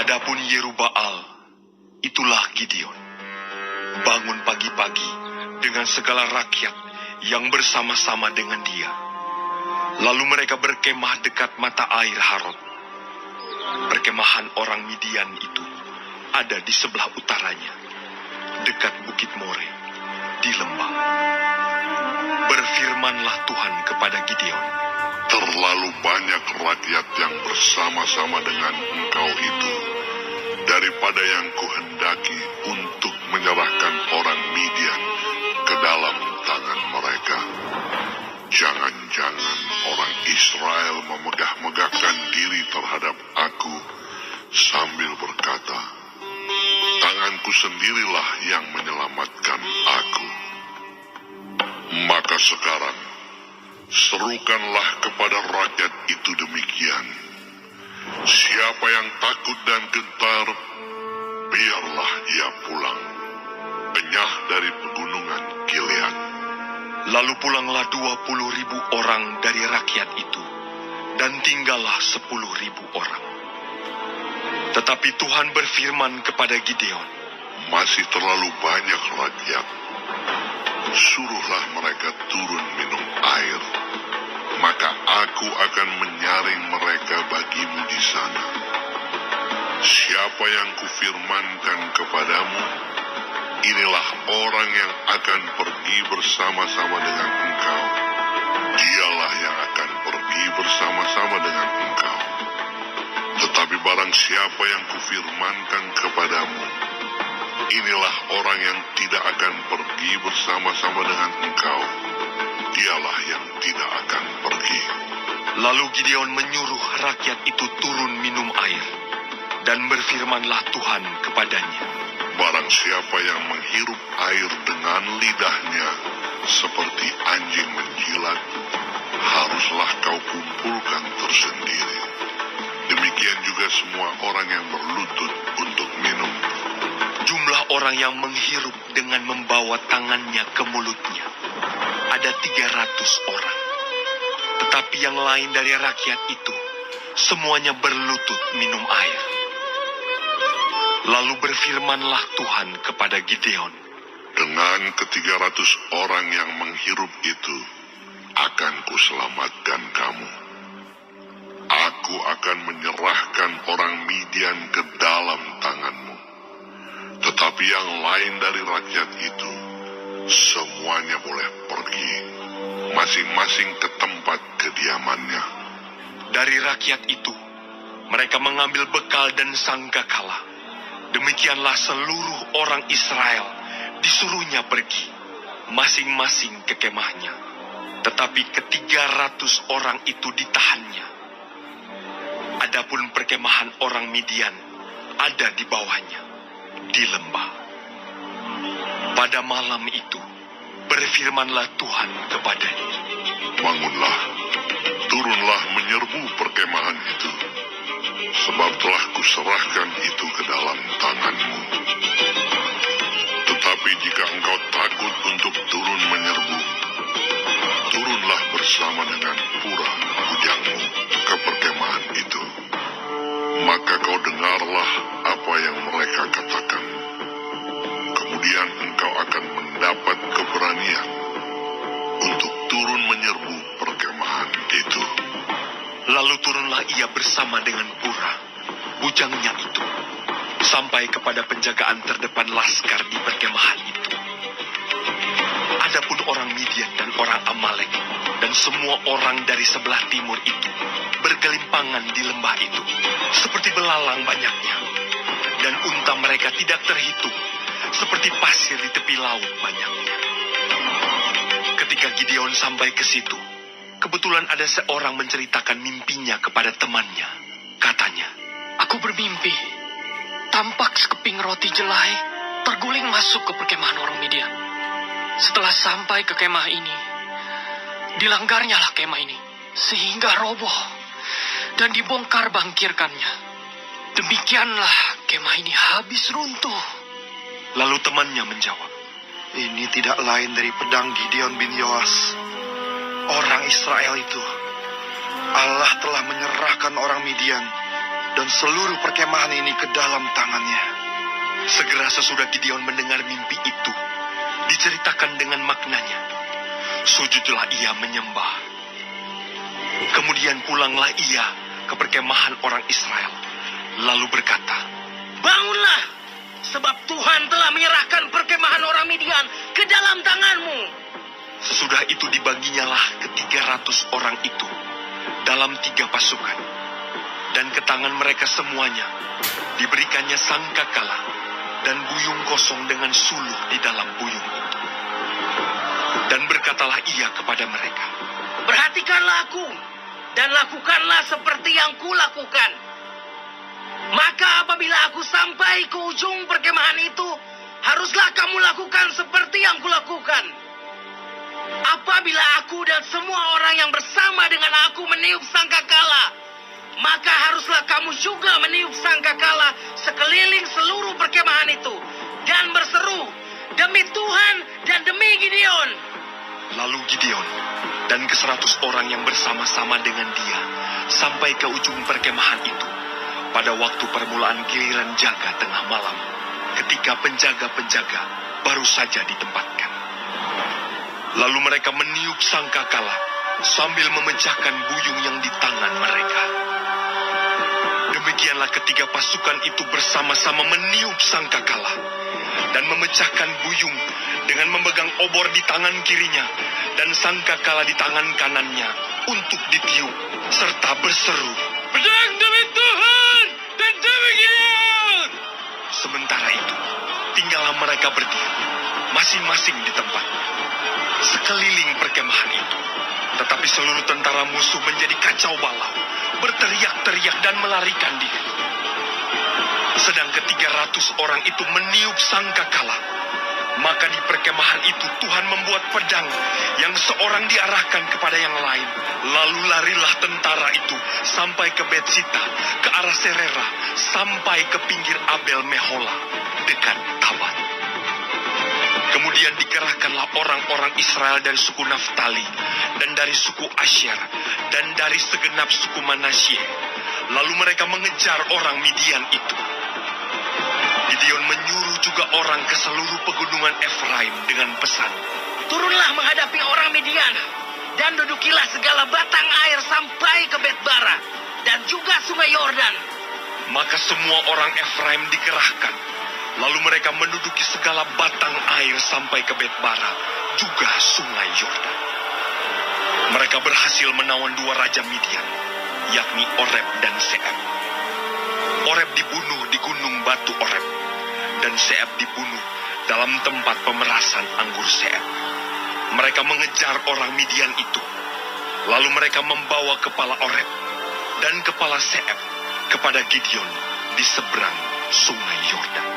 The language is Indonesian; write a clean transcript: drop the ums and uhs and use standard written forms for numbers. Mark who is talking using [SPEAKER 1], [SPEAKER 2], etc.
[SPEAKER 1] Adapun Yerubbaal, itulah Gideon. Bangun pagi-pagi dengan segala rakyat yang bersama-sama dengan dia. Lalu mereka berkemah dekat mata air Harod. Perkemahan orang Midian itu ada di sebelah utaranya, dekat Bukit More, di lembah. Berfirmanlah Tuhan kepada Gideon,
[SPEAKER 2] terlalu banyak rakyat yang bersama-sama dengan engkau itu, daripada yang kuhendaki untuk menyerahkan orang Midian ke dalam tangan mereka. Jangan-jangan orang Israel memegah-megahkan diri terhadap aku sambil berkata, tanganku sendirilah yang menyelamatkan aku. Maka sekarang, serukanlah kepada rakyat itu demikian. Siapa yang takut dan gentar, biarlah ia pulang, enyah dari pegunungan Gilead.
[SPEAKER 1] Lalu pulanglah 20.000 orang dari rakyat itu, dan tinggallah 10.000 orang. Tetapi Tuhan berfirman kepada Gideon,
[SPEAKER 2] masih terlalu banyak rakyat. Suruhlah mereka turun minum air, maka aku akan menyaring mereka bagimu di sana. Siapa yang kufirmankan kepadamu, inilah orang yang akan pergi bersama-sama dengan engkau. Dialah yang akan pergi bersama-sama dengan engkau. Tetapi barang siapa yang kufirmankan kepadamu, inilah orang yang tidak akan pergi bersama-sama dengan engkau. Dialah yang tidak akan pergi.
[SPEAKER 1] Lalu Gideon menyuruh rakyat itu turun minum air, dan berfirmanlah Tuhan kepadanya,
[SPEAKER 2] barang siapa yang menghirup air dengan lidahnya seperti anjing menjilat, haruslah kau kumpulkan tersendiri. Demikian juga semua orang yang berlutut untuk minum.
[SPEAKER 1] Jumlah orang yang menghirup dengan membawa tangannya ke mulutnya ada 300 orang. Tetapi yang lain dari rakyat itu, semuanya berlutut minum air. Lalu berfirmanlah Tuhan kepada Gideon,
[SPEAKER 2] dengan ke-300 orang yang menghirup itu, akan kuselamatkan kamu. Aku akan menyerahkan orang Midian ke dalam tanganmu. Tetapi yang lain dari rakyat itu, semuanya boleh pergi, masing-masing ke tempat kediamannya.
[SPEAKER 1] Dari rakyat itu, mereka mengambil bekal dan sangkakala. Demikianlah seluruh orang Israel disuruhnya pergi, masing-masing ke kemahnya. Tetapi ke-300 orang itu ditahannya. Adapun perkemahan orang Midian ada di bawahnya, di lembah. Pada malam itu, berfirmanlah Tuhan kepadanya,
[SPEAKER 2] bangunlah, turunlah menyerbu perkemahan itu, sebab telah kuserahkan itu ke dalam tanganmu. Tetapi jika engkau takut untuk turun menyerbu, turunlah bersama dengan Pura bujangmu ke perkemahan itu. Maka kau dengarlah apa yang mereka katakan. Kemudian engkau akan mendapat keberanian untuk turun menyerbu perkemahan itu.
[SPEAKER 1] Lalu turunlah ia bersama dengan Pura, bujangnya itu, sampai kepada penjagaan terdepan laskar di perkemahan itu. Adapun orang Midian dan orang Amalek dan semua orang dari sebelah timur itu bergelimpangan di lembah itu, seperti belalang banyaknya, dan unta mereka tidak terhitung, seperti pasir di tepi laut banyaknya. Ketika Gideon sampai ke situ, kebetulan ada seorang menceritakan mimpinya kepada temannya. Katanya,
[SPEAKER 3] aku bermimpi, tampak sekeping roti jelai terguling masuk ke perkemahan orang Midian. Setelah sampai ke kemah ini, dilanggarnyalah kemah ini, sehingga roboh dan dibongkar bangkirkannya. Demikianlah kemah ini habis runtuh.
[SPEAKER 1] Lalu temannya menjawab,
[SPEAKER 4] ini tidak lain dari pedang Gideon bin Yoas, orang Israel itu. Allah telah menyerahkan orang Midian dan seluruh perkemahan ini ke dalam tangannya.
[SPEAKER 1] Segera sesudah Gideon mendengar mimpi itu, diceritakan dengan maknanya, sujudlah ia menyembah. Kemudian pulanglah ia ke perkemahan orang Israel, lalu berkata,
[SPEAKER 5] Bangunlah, sebab Tuhan telah menyerahkan perkemahan orang Midian ke dalam tanganmu.
[SPEAKER 1] Sesudah itu dibaginya lah ke 300 orang itu dalam 3 pasukan. Dan ke tangan mereka semuanya diberikannya sangkakala dan buyung kosong dengan suluh di dalam buyung itu. Dan berkatalah ia kepada mereka,
[SPEAKER 5] Perhatikanlah aku, dan lakukanlah seperti yang kulakukan. Maka apabila aku sampai ke ujung perkemahan itu, haruslah kamu lakukan seperti yang kulakukan. Apabila aku dan semua orang yang bersama dengan aku meniup sangkakala, maka haruslah kamu juga meniup sangkakala sekeliling seluruh perkemahan itu, dan berseru, demi Tuhan dan demi Gideon.
[SPEAKER 1] Lalu Gideon dan ke-100 orang yang bersama-sama dengan dia sampai ke ujung perkemahan itu pada waktu permulaan giliran jaga tengah malam, ketika penjaga-penjaga baru saja ditempatkan. Lalu mereka meniup sangkakala sambil memecahkan buyung yang di tangan mereka. Demikianlah ketiga pasukan itu bersama-sama meniup sangkakala dan memecahkan buyung dengan memegang obor di tangan kirinya dan sangkakala di tangan kanannya untuk ditiup, serta berseru,
[SPEAKER 5] Pedang demi Tuhan dan demi Gideon.
[SPEAKER 1] Sementara itu, tinggallah mereka berdiam, masing-masing di tempatnya, sekeliling perkemahan itu. Tetapi seluruh tentara musuh menjadi kacau balau, berteriak-teriak dan melarikan diri. Sedang ke-300 orang itu meniup sangkakala, maka di perkemahan itu Tuhan membuat pedang yang seorang diarahkan kepada yang lain. Lalu larilah tentara itu sampai ke Betsita, ke arah Serera, sampai ke pinggir Abel Mehola, dekat Tabat. Kemudian dikerahkanlah orang-orang Israel dari suku Naftali, dan dari suku Asyer, dan dari segenap suku Manasye. Lalu mereka mengejar orang Midian itu. Gideon menyuruh juga orang ke seluruh pegunungan Efraim dengan pesan,
[SPEAKER 5] Turunlah menghadapi orang Midian, dan dudukilah segala batang air sampai ke Bet-bara, dan juga sungai Yordan.
[SPEAKER 1] Maka semua orang Efraim dikerahkan. Lalu mereka menduduki segala batang air sampai ke Bet-bara, juga sungai Yordan. Mereka berhasil menawan 2 raja Midian, yakni Oreb dan Seeb. Oreb dibunuh di gunung batu Oreb, dan Seeb dibunuh dalam tempat pemerasan anggur Seeb. Mereka mengejar orang Midian itu. Lalu mereka membawa kepala Oreb dan kepala Seeb kepada Gideon di seberang sungai Yordan.